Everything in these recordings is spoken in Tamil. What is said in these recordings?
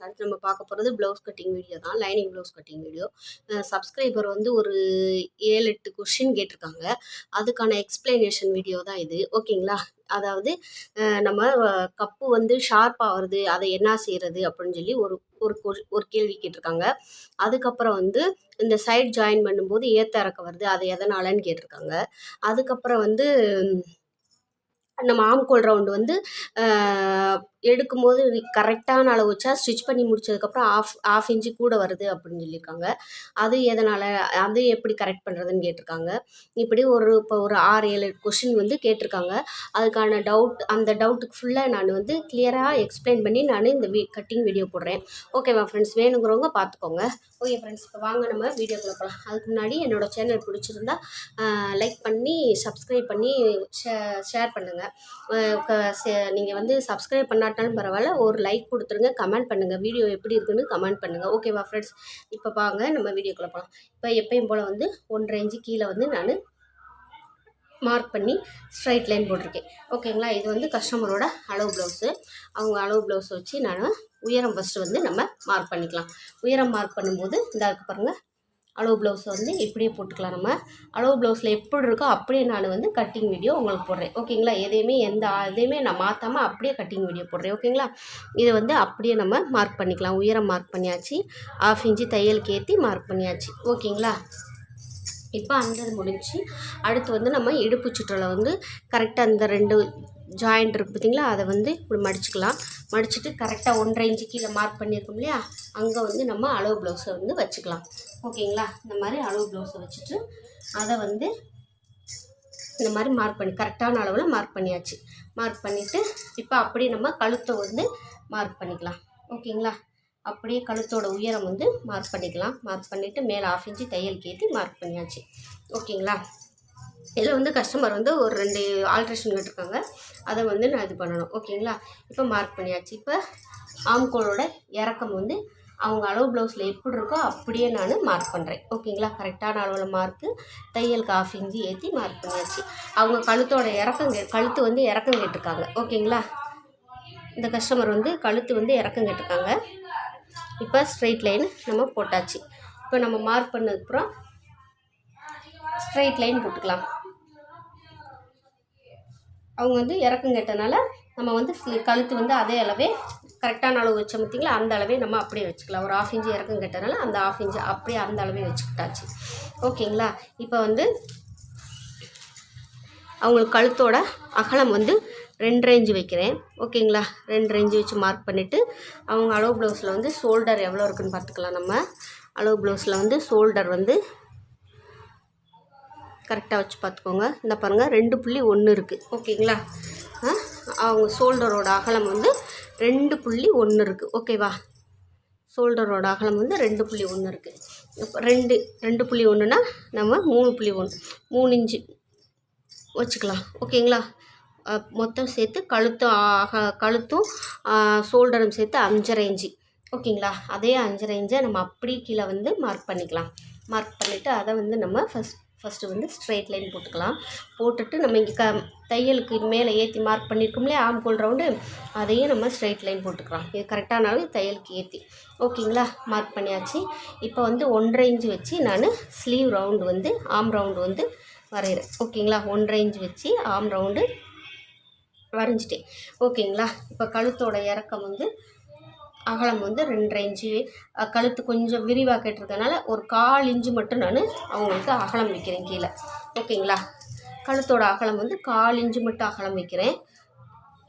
அடுத்து நம்ம பார்க்க போகிறது ப்ளவுஸ் கட்டிங் வீடியோ தான், lining blouse cutting video. Subscriber வந்து ஒரு 7-8 கொஷின் கேட்டிருக்காங்க. அதுக்கான எக்ஸ்பிளனேஷன் வீடியோ தான் இது. ஓகேங்களா? அதாவது நம்ம கப்பு வந்து ஷார்ப் ஆகிறது, அதை என்ன செய்கிறது அப்படின்னு சொல்லி ஒரு ஒரு ஒரு கேள்வி கேட்டிருக்காங்க. அதுக்கப்புறம் வந்து இந்த சைட் ஜாயின் பண்ணும்போது ஏத்த இறக்க வருது, அது எதனாலன்னு கேட்டிருக்காங்க. அதுக்கப்புறம் வந்து நம்ம ஆம்கோல் ரவுண்டு வந்து எடுக்கும்போது கரெக்டான அளவு வச்சா ஸ்டிச் பண்ணி முடிச்சதுக்கப்புறம் ஆஃப் இன்ச்சு கூட வருது அப்படின்னு சொல்லியிருக்காங்க. அது எதனால், அது எப்படி கரெக்ட் பண்ணுறதுன்னு கேட்டிருக்காங்க. இப்படி இப்போ ஒரு 6-7 கொஷின் வந்து கேட்டிருக்காங்க. அதுக்கான அந்த டவுட்டுக்கு ஃபுல்லாக நான் வந்து கிளியராக எக்ஸ்பிளைன் பண்ணி நான் இந்த கட்டிங் வீடியோ போடுறேன். ஓகேவா ஃப்ரெண்ட்ஸ்? வேணுங்கிறவங்க பார்த்துக்கோங்க. ஓகே ஃப்ரெண்ட்ஸ், இப்போ வாங்க நம்ம வீடியோக்குள்ள போகலாம். அதுக்கு முன்னாடி என்னோடய சேனல் பிடிச்சிருந்தா லைக் பண்ணி சப்ஸ்கிரைப் பண்ணி ஷேர் பண்ணுங்கள். நீங்கள் வந்து சப்ஸ்கிரைப் பண்ணாட்டாலும் பரவாயில்ல, ஒரு லைக் கொடுத்துருங்க, கமெண்ட் பண்ணுங்கள், வீடியோ எப்படி இருக்குன்னு கமெண்ட் பண்ணுங்கள். ஓகேவா ஃப்ரெண்ட்ஸ்? இப்போ வாங்க நம்ம வீடியோக்குள்ளே போகலாம். இப்போ எப்பயும் போல் வந்து 1.5 இன்ச்சு கீழே வந்து நான் மார்க் பண்ணி ஸ்ட்ரைட் லைன் போட்டிருக்கேன். ஓகேங்களா? இது வந்து கஸ்டமரோட அளவு ப்ளவுஸு. அவங்க அளவு ப்ளவுஸ் வச்சு நான் உயரம் ஃபஸ்ட்டு வந்து நம்ம மார்க் பண்ணிக்கலாம். உயரம் மார்க் பண்ணும்போது இந்த இருக்கு பாருங்கள், அளவு ப்ளவுஸை வந்து இப்படியே போட்டுக்கலாம். நம்ம அளவு ப்ளவுஸில் எப்படி இருக்கோ அப்படியே நான் வந்து கட்டிங் வீடியோ உங்களுக்கு போடுறேன். ஓகேங்களா? எதையுமே நான் மாற்றாமல் அப்படியே கட்டிங் வீடியோ போடுறேன். ஓகேங்களா? இதை வந்து அப்படியே நம்ம மார்க் பண்ணிக்கலாம். உயரம் மார்க் பண்ணியாச்சு, 1/2 இன்ச்சு தையலுக்கு ஏற்றி மார்க் பண்ணியாச்சு. ஓகேங்களா? இப்போ அந்த முடிஞ்சு அடுத்து வந்து நம்ம இடுப்பு சுற்றலை வந்து கரெக்டாக இந்த 2 ஜாயிண்ட் இருக்குது பார்த்தீங்களா, அதை வந்து இப்படி மடிச்சுக்கலாம். மடிச்சுட்டு கரெக்டாக 1.5 இன்ச்சு கீழே மார்க் பண்ணியிருக்கோம் இல்லையா, அங்கே வந்து நம்ம அளவு ப்ளவுஸை வந்து வச்சுக்கலாம். ஓகேங்களா? இந்த மாதிரி அளவு ப்ளவுஸை வச்சுட்டு அதை வந்து இந்த மாதிரி மார்க் பண்ணி கரெக்டான அளவில் மார்க் பண்ணியாச்சு. மார்க் பண்ணிவிட்டு இப்போ அப்படியே நம்ம கழுத்தை வந்து மார்க் பண்ணிக்கலாம். ஓகேங்களா? அப்படியே கழுத்தோட உயரம் வந்து மார்க் பண்ணிக்கலாம். மார்க் பண்ணிவிட்டு மேலே 1/2 இன்ச்சு தையலுக்கு ஏற்றி மார்க் பண்ணியாச்சு. ஓகேங்களா? இதில் வந்து கஸ்டமர் வந்து ஒரு 2 ஆல்ட்ரேஷன் கேட்டிருக்காங்க, அதை வந்து நான் இது பண்ணணும். ஓகேங்களா? இப்போ மார்க் பண்ணியாச்சு. இப்போ ஆம்கோலோட இறக்கம் வந்து அவங்க அளவு ப்ளவுஸில் எப்படி இருக்கோ அப்படியே நான் மார்க் பண்ணுறேன். ஓகேங்களா? கரெக்டான அளவில் மார்க்கு, தையலுக்கு 1/2 இன்ச்சு ஏற்றி மார்க் பண்ணியாச்சு. அவங்க கழுத்தோட கழுத்து வந்து இறக்கம் கேட்டிருக்காங்க. ஓகேங்களா? இந்த கஸ்டமர் வந்து கழுத்து வந்து இறக்கம் கேட்டிருக்காங்க. இப்போ ஸ்ட்ரெயிட் லைன் நம்ம போட்டாச்சு. இப்போ நம்ம மார்க் பண்ணதுக்கப்புறம் ஸ்ட்ரெயிட் லைன் போட்டுக்கலாம். அவங்க வந்து இறக்கம் கேட்டனால நம்ம வந்து கழுத்து வந்து அதே அளவே கரெக்டான அளவு வச்சோம் பார்த்திங்களா, அந்த அளவே நம்ம அப்படியே வச்சுக்கலாம். ஒரு 1/2 இன்ச்சு இறக்கம் கேட்டனால அந்த 1/2 இன்ச்சு அப்படியே அந்த அளவே வச்சுக்கிட்டாச்சு. ஓகேங்களா? இப்போ வந்து அவங்களுக்கு கழுத்தோட அகலம் வந்து 2.5 இன்ச்சு வைக்கிறேன். ஓகேங்களா? 2.5 இன்ச்சு வச்சு மார்க் பண்ணிவிட்டு அவங்க அளவு ப்ளவுஸில் வந்து ஷோல்டர் எவ்வளோ இருக்குதுன்னு பார்த்துக்கலாம். நம்ம அளவு ப்ளவுஸில் வந்து ஷோல்டர் வந்து கரெக்டாக வச்சு பார்த்துக்கோங்க. இந்த பாருங்கள் 2.1 இருக்குது. ஓகேங்களா? அவங்க ஷோல்டரோட அகலம் வந்து 2.1 இருக்குது. ஓகேவா? ஷோல்டரோட அகலம் வந்து 2.1 இருக்குது. இப்போ 2.1னா நம்ம 3 இன்ச்சு வச்சுக்கலாம். ஓகேங்களா? மொத்தம் சேர்த்து கழுத்தும் ஷோல்டரும் சேர்த்து 5.5 இன்ச்சு. ஓகேங்களா? அதே 5.5 இன்ச்சை நம்ம அப்படியே கீழே வந்து மார்க் பண்ணிக்கலாம். மார்க் பண்ணிவிட்டு அதை வந்து நம்ம ஃபஸ்ட்டு வந்து ஸ்ட்ரெயிட் லைன் போட்டுக்கலாம். போட்டுட்டு நம்ம இங்கே தையலுக்கு மேலே ஏற்றி மார்க் பண்ணியிருக்கோம் இல்லையா, ஆம்கோல் ரவுண்டு, அதையும் நம்ம ஸ்ட்ரெயிட் லைன் போட்டுக்கலாம். இது கரெக்டான அளவு தையலுக்கு ஏற்றி. ஓகேங்களா? மார்க் பண்ணியாச்சு. இப்போ வந்து 1.5 இன்ச்சு வச்சு நான் ஸ்லீவ் ரவுண்டு வந்து ஆம் ரவுண்டு வந்து வரைகிறேன். ஓகேங்களா? 1.5 இன்ச்சு வச்சு ஆம் ரவுண்டு வரைஞ்சிட்டேன். ஓகேங்களா? இப்போ கழுத்தோட இறக்கம் வந்து அகலம் வந்து 2.5 இன்ச்சு, கழுத்து கொஞ்சம் விரிவாக கேட்டிருக்கனால ஒரு 1/4 இன்ச்சு மட்டும் நான் அவங்களுக்கு அகலம் வைக்கிறேன் கீழே. ஓகேங்களா? கழுத்தோட அகலம் வந்து 1/4 இன்ச்சு மட்டும் அகலம் வைக்கிறேன்.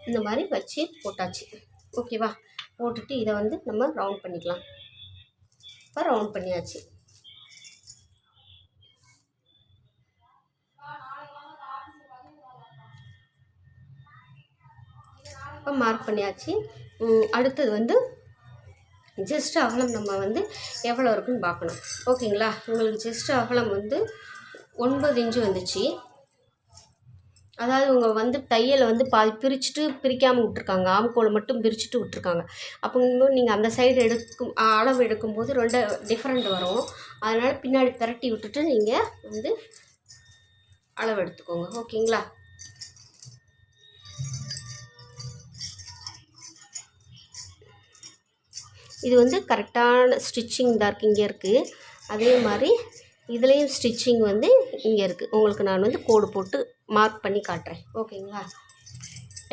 இந்த மாதிரி வச்சு போட்டாச்சு. ஓகேவா? போட்டுட்டு இதை வந்து நம்ம ரவுண்ட் பண்ணிக்கலாம். இப்போ ரவுண்ட் பண்ணியாச்சு. இப்போ மார்க் பண்ணியாச்சு. அடுத்தது வந்து ஜஸ்ட் அகலம் நம்ம வந்து எவ்வளோ இருக்குன்னு பார்க்கணும். ஓகேங்களா? உங்களுக்கு ஜஸ்ட் அகலம் வந்து 9 இன்ச்சு வந்துச்சு. அதாவது இவங்க வந்து தையலை வந்து பிரிக்காமல் விட்ருக்காங்க. ஆம்கோலை மட்டும் பிரிச்சுட்டு விட்ருக்காங்க. அப்போங்கும்போது நீங்கள் அந்த சைடு அளவு எடுக்கும்போது 2 டிஃப்ரெண்ட் வரும். அதனால் பின்னாடி திரட்டி விட்டுட்டு நீங்கள் வந்து அளவு எடுத்துக்கோங்க. ஓகேங்களா? இது வந்து கரெக்டான ஸ்டிச்சிங் தான் இருக்குது, இங்கே இருக்குது. அதே மாதிரி இதுலேயும் ஸ்டிச்சிங் வந்து இங்கே இருக்குது. உங்களுக்கு நான் வந்து கோடு போட்டு மார்க் பண்ணி காட்டுறேன். ஓகேங்களா?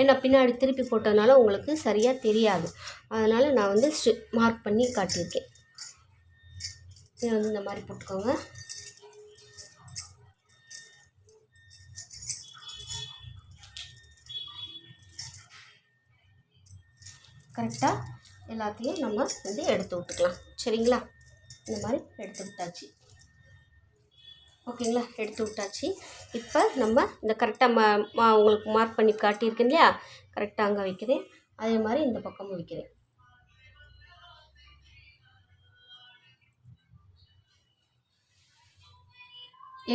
ஏன்னா பின்னாடி திருப்பி போட்டதுனால உங்களுக்கு சரியாக தெரியாது, அதனால் நான் வந்து மார்க் பண்ணி காட்டியிருக்கேன். இதை வந்து இந்த மாதிரி போட்டுக்கோங்க. கரெக்டாக எல்லாத்தையும் நம்ம வந்து எடுத்து விட்டுக்கலாம். சரிங்களா? இந்த மாதிரி எடுத்து விட்டாச்சு. ஓகேங்களா? எடுத்து விட்டாச்சு. இப்போ நம்ம இந்த கரெக்டாக உங்களுக்கு மார்க் பண்ணி காட்டியிருக்கேன் இல்லையா, கரெக்டாக அங்கே வைக்கிறேன். அதே மாதிரி இந்த பக்கமும் வைக்கிறேன்.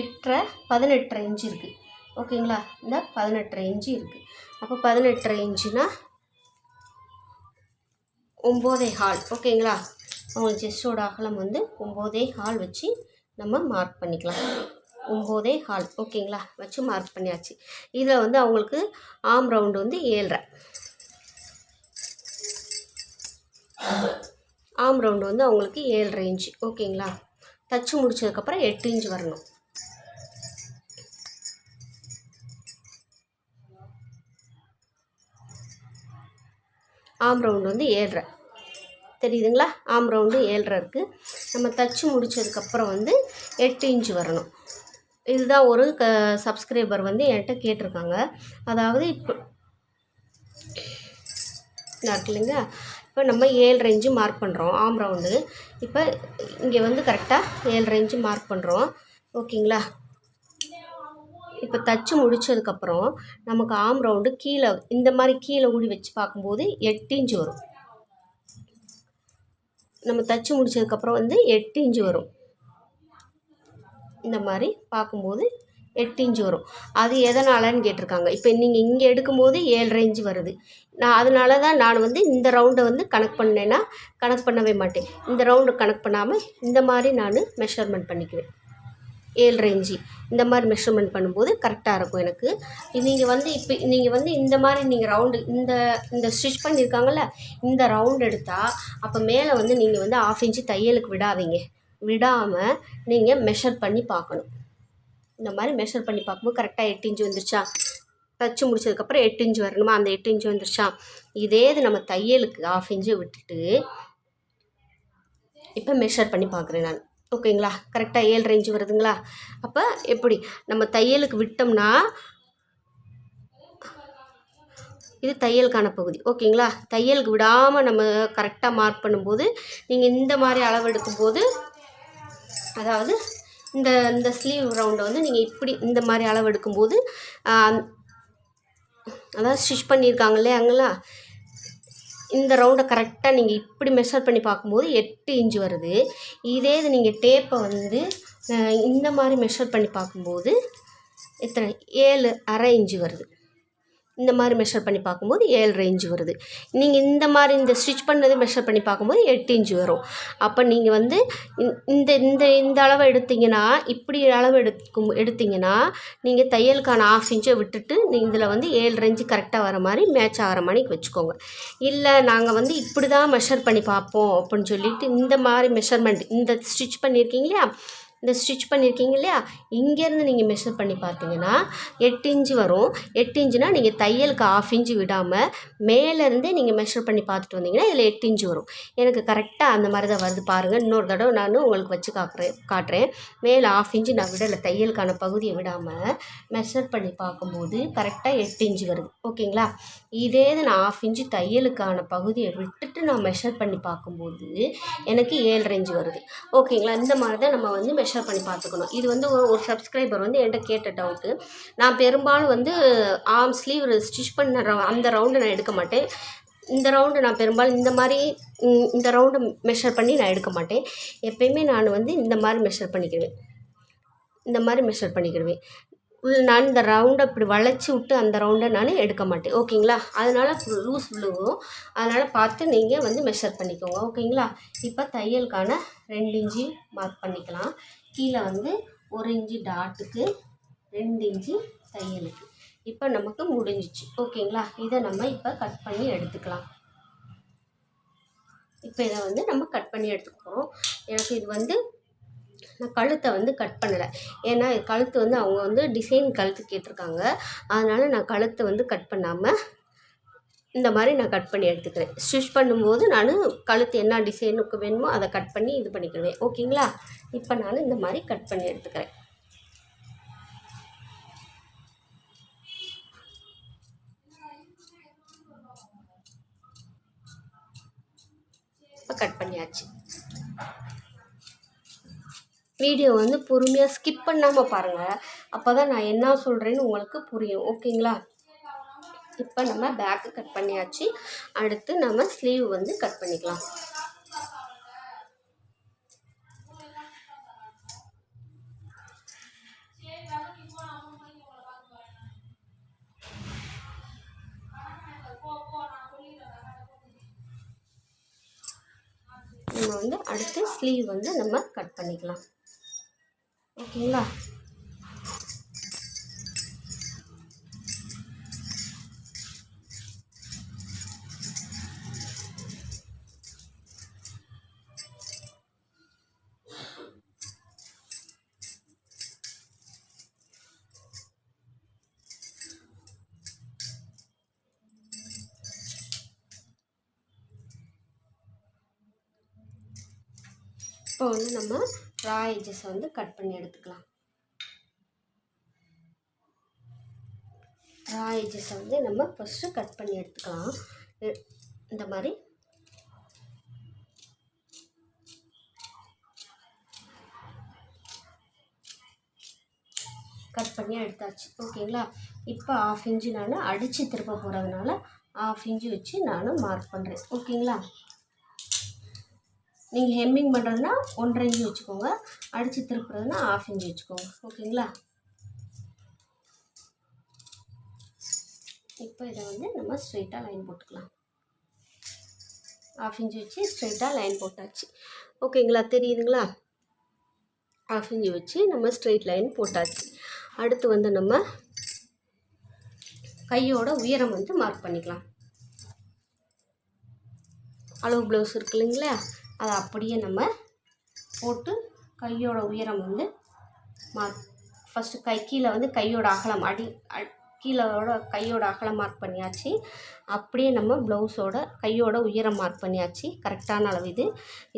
எட்டரை 18 இன்ச்சு இருக்குது. ஓகேங்களா? இந்த 18 இன்ச்சு இருக்குது. அப்போ 18 இன்ச்சுனா 9.25. ஓகேங்களா? உங்களுக்கு செஸ்டோட அகலம் வந்து 9.25 வச்சு நம்ம மார்க் பண்ணிக்கலாம். 9.25. ஓகேங்களா? வச்சு மார்க் பண்ணியாச்சு. இதில் வந்து அவங்களுக்கு ஆம் ரவுண்டு வந்து 7.5. ஆம் ரவுண்டு வந்து அவங்களுக்கு 7.5 இன்ச்சு. ஓகேங்களா? தச்சு முடிச்சதுக்கப்புறம் 8 இன்ச்சு வரணும். ஆம் ரவுண்டு வந்து 7.5 தெரியுதுங்களா? ஆம் ரவுண்டு 7.5 இருக்குது. நம்ம தச்சு முடித்ததுக்கப்புறம் வந்து 8 இன்ச்சு வரணும். இதுதான் ஒரு சப்ஸ்கிரைபர் வந்து என்கிட்ட கேட்டிருக்காங்க. அதாவது இப்போ இருக்கு இல்லைங்க, இப்போ நம்ம 7.5 இன்ச்சு மார்க் பண்ணுறோம் ஆம் ரவுண்டு. இப்போ இங்கே வந்து கரெக்டாக 7.5 இன்ச்சு மார்க் பண்ணுறோம். ஓகேங்களா? இப்போ தச்சு முடித்ததுக்கப்புறம் நமக்கு ஆம் ரவுண்டு கீழே இந்த மாதிரி கீழே ஊடி வச்சு பார்க்கும்போது 8 இன்ச்சு வரும். நம்ம தச்சு முடித்ததுக்கப்புறம் வந்து 8 இன்ச்சு வரும். இந்த மாதிரி பார்க்கும்போது 8 இன்ச்சு வரும். அது எதனாலன்னு கேட்டிருக்காங்க. இப்போ நீங்கள் இங்கே எடுக்கும்போது 7.5 இன்ச்சு வருது. அதனால தான் நான் வந்து இந்த ரவுண்டை வந்து கணக்கு பண்ணவே மாட்டேன். இந்த ரவுண்டு கணக்கு பண்ணாமல் இந்த மாதிரி நான் மெஷர்மெண்ட் பண்ணிக்குவேன். 7.5 இன்ச்சு இந்த மாதிரி மெஷர்மெண்ட் பண்ணும்போது கரெக்டாக இருக்கும் எனக்கு. நீங்கள் வந்து இப்போ நீங்கள் வந்து இந்த மாதிரி நீங்கள் ரவுண்டு இந்த ஸ்டிச் பண்ணியிருக்காங்கள்ல, இந்த ரவுண்ட் எடுத்தால் அப்போ மேலே வந்து நீங்கள் வந்து 1/2 இன்ச்சு தையலுக்கு விடாமல் நீங்கள் மெஷர் பண்ணி பார்க்கணும். இந்த மாதிரி மெஷர் பண்ணி பார்க்கும்போது கரெக்டாக 8 இன்ச்சு வந்துருச்சா, தச்சு முடிச்சதுக்கப்புறம் 8 இன்ச்சு வரணுமா, அந்த 8 இன்ச்சு வந்துருச்சா. இதே இது நம்ம தையலுக்கு 1/2 இன்ச்சு விட்டுட்டு இப்போ மெஷர் பண்ணி பார்க்குறேன் நான். ஓகேங்களா? கரெக்டாக 7.5 இன்ச்சு வருதுங்களா? அப்போ எப்படி நம்ம தையலுக்கு விட்டோம்னா இது தையலுக்கான பகுதி. ஓகேங்களா? தையலுக்கு விடாமல் நம்ம கரெக்டாக மார்க் பண்ணும்போது நீங்கள் இந்த மாதிரி அளவு எடுக்கும்போது, அதாவது இந்த ஸ்லீவ் ரவுண்டை வந்து நீங்கள் இப்படி இந்த மாதிரி அளவு எடுக்கும்போது, அதாவது ஸ்டிச் பண்ணியிருக்காங்க இல்லையா அங்கெல்லாம், இந்த ரவுண்டை கரெக்டாக நீங்கள் இப்படி மெஷர் பண்ணி பார்க்கும்போது 8 இன்ச்சு வருது. இதே இது நீங்கள் டேப்பை வந்து இந்த மாதிரி மெஷர் பண்ணி பார்க்கும்போது எத்தனை 7.5 இன்ச்சு வருது. இந்த மாதிரி மெஷர் பண்ணி பார்க்கும்போது 7.5 இன்ச்சு வருது. நீங்கள் இந்த மாதிரி இந்த ஸ்டிச் பண்ணது மெஷர் பண்ணி பார்க்கும்போது 8 இன்ச்சு வரும். அப்போ நீங்கள் வந்து இந்த இந்த இந்த அளவை எடுத்திங்கன்னா, இப்படி அளவு எடுத்திங்கன்னா நீங்கள் தையலுக்கான 1/2 இன்ச்சை விட்டுட்டு நீங்கள் இதில் வந்து 7.5 இன்ச்சு கரெக்டாக வர மாதிரி மேட்ச் ஆகிற மாதிரிக்கு வச்சுக்கோங்க. இல்லை நாங்கள் வந்து இப்படி தான் மெஷர் பண்ணி பார்ப்போம் அப்படின்னு சொல்லிட்டு இந்த மாதிரி மெஷர்மெண்ட் இந்த ஸ்டிச் பண்ணியிருக்கீங்க இல்லையா, இங்கேருந்து நீங்கள் மெஷர் பண்ணி பார்த்தீங்கன்னா 8 இன்ச்சு வரும். 8 இன்ச்சுனா நீங்கள் தையலுக்கு 1/2 இன்ச்சு விடாமல் மேலேருந்தே நீங்கள் மெஷர் பண்ணி பார்த்துட்டு வந்தீங்கன்னா இதில் 8 இன்ச்சு வரும். எனக்கு கரெக்டாக அந்த மாதிரி தான் வருது பாருங்கள். இன்னொரு தடவை நான் உங்களுக்கு வச்சு காட்டுறேன். மேலே 1/2 இன்ச்சு நான் விடலை, தையலுக்கான பகுதியை விடாமல் மெஷர் பண்ணி பார்க்கும்போது கரெக்டாக 8 இன்ச்சு வருது. ஓகேங்களா? இதே இது நான் 1/2 இன்ச்சு தையலுக்கான பகுதியை விட்டுட்டு நான் மெஷர் பண்ணி பார்க்கும்போது எனக்கு 7.5 இன்ச்சு வருது. ஓகேங்களா? இந்த மாதிரி தான் நம்ம வந்து மெஷர் பண்ணி பார்த்துக்கணும். இது வந்து ஒரு சப்ஸ்கிரைபர் வந்து என்கிட்ட கேட்ட டவுட்டு. நான் பெரும்பாலும் வந்து ஆர்ம் ஸ்லீவ் ஸ்டிச் பண்ண அந்த ரவுண்டு நான் எடுக்க மாட்டேன். இந்த ரவுண்டு நான் பெரும்பாலும் இந்த ரவுண்டு மெஷர் பண்ணி நான் எடுக்க மாட்டேன். எப்பயுமே நான் வந்து இந்த மாதிரி மெஷர் பண்ணிக்கிடுவேன். நான் இந்த ரவுண்டை இப்படி வளைச்சி விட்டு அந்த ரவுண்டை நான் எடுக்க மாட்டேன். ஓகேங்களா? அதனால் லூஸ் விழுகும். அதனால் பார்த்து நீங்கள் வந்து மெஷர் பண்ணிக்கோங்க. ஓகேங்களா? இப்போ தையலுக்கான 2 இன்ச்சு மார்க் பண்ணிக்கலாம். கீழே வந்து 1 இன்ச்சு டாட்டுக்கு, 2 இன்ச்சு தையலுக்கு. இப்போ நமக்கு முடிஞ்சிச்சு. ஓகேங்களா? இதை நம்ம இப்போ கட் பண்ணி எடுத்துக்கலாம். இப்போ இதை வந்து நம்ம கட் பண்ணி எடுத்துக்க போகிறோம். எனக்கு இது வந்து நான் கழுத்தை வந்து கட் பண்ணலை, ஏன்னா கழுத்து வந்து அவங்க வந்து டிசைன் கழுத்து கேட்டிருக்காங்க. அதனால் நான் கழுத்தை வந்து கட் பண்ணாமல் இந்த மாதிரி நான் கட் பண்ணி எடுத்துக்கிறேன். ஸ்டிச் பண்ணும்போது நான் கழுத்து என்ன டிசைனுக்கு வேணுமோ அதை கட் பண்ணி இது பண்ணிக்கிடுவேன். ஓகேங்களா? இப்போ நான் இந்த மாதிரி கட் பண்ணி எடுத்துக்கிறேன். இப்போ கட் பண்ணியாச்சு. வீடியோ வந்து பொறுமையாக ஸ்கிப் பண்ணாமல் பாருங்கள், அப்போ தான் நான் என்ன சொல்கிறேன்னு உங்களுக்கு புரியும். ஓகேங்களா? இப்போ நம்ம பேக்கு கட் பண்ணியாச்சு. அடுத்து நம்ம ஸ்லீவ் வந்து கட் பண்ணிக்கலாம். நம்ம வந்து அடுத்து ஸ்லீவ் வந்து நம்ம கட் பண்ணிக்கலாம். ஓகேங்களா? இப்போ வந்து நம்ம ரா எட்ஜஸ் வந்து கட் பண்ணி எடுத்துக்கலாம். ரா எட்ஜஸை வந்து நம்ம ஃபஸ்ட்டு கட் பண்ணி எடுத்துக்கலாம். இந்த மாதிரி கட் பண்ணி எடுத்தாச்சு. ஓகேங்களா? இப்போ 1/2 இன்ச்சு நான் அடித்து திருப்ப போகிறதுனால 1/2 இன்ச்சு வச்சு நான் மார்க் பண்ணுறேன். ஓகேங்களா? நீங்கள் ஹெம்மிங் பண்ணுறதுனா 1.5 இன்ச்சு வச்சுக்கோங்க, அடித்து திருப்புறதுனா 1/2 இன்ச்சு வச்சுக்கோங்க. ஓகேங்களா? இப்போ இதை வந்து நம்ம ஸ்ட்ரைட்டாக லைன் போட்டுக்கலாம். 1/2 இன்ச்சு வச்சு ஸ்ட்ரைட்டாக லைன் போட்டாச்சு. ஓகேங்களா? தெரியுதுங்களா? 1/2 இன்ச்சு வச்சு நம்ம ஸ்ட்ரைட் லைன் போட்டாச்சு. அடுத்து வந்து நம்ம கையோட உயரம் வந்து மார்க் பண்ணிக்கலாம். அளவு ப்ளவுஸ் இருக்கு இல்லைங்களா, அதை அப்படியே நம்ம போட்டு கையோட உயரம் வந்து ஃபஸ்ட்டு கீழே வந்து கையோட அகலம் கீழோட கையோட அகலம் மார்க் பண்ணியாச்சு. அப்படியே நம்ம ப்ளவுஸோட கையோட உயரம் மார்க் பண்ணியாச்சு. கரெக்டான அளவு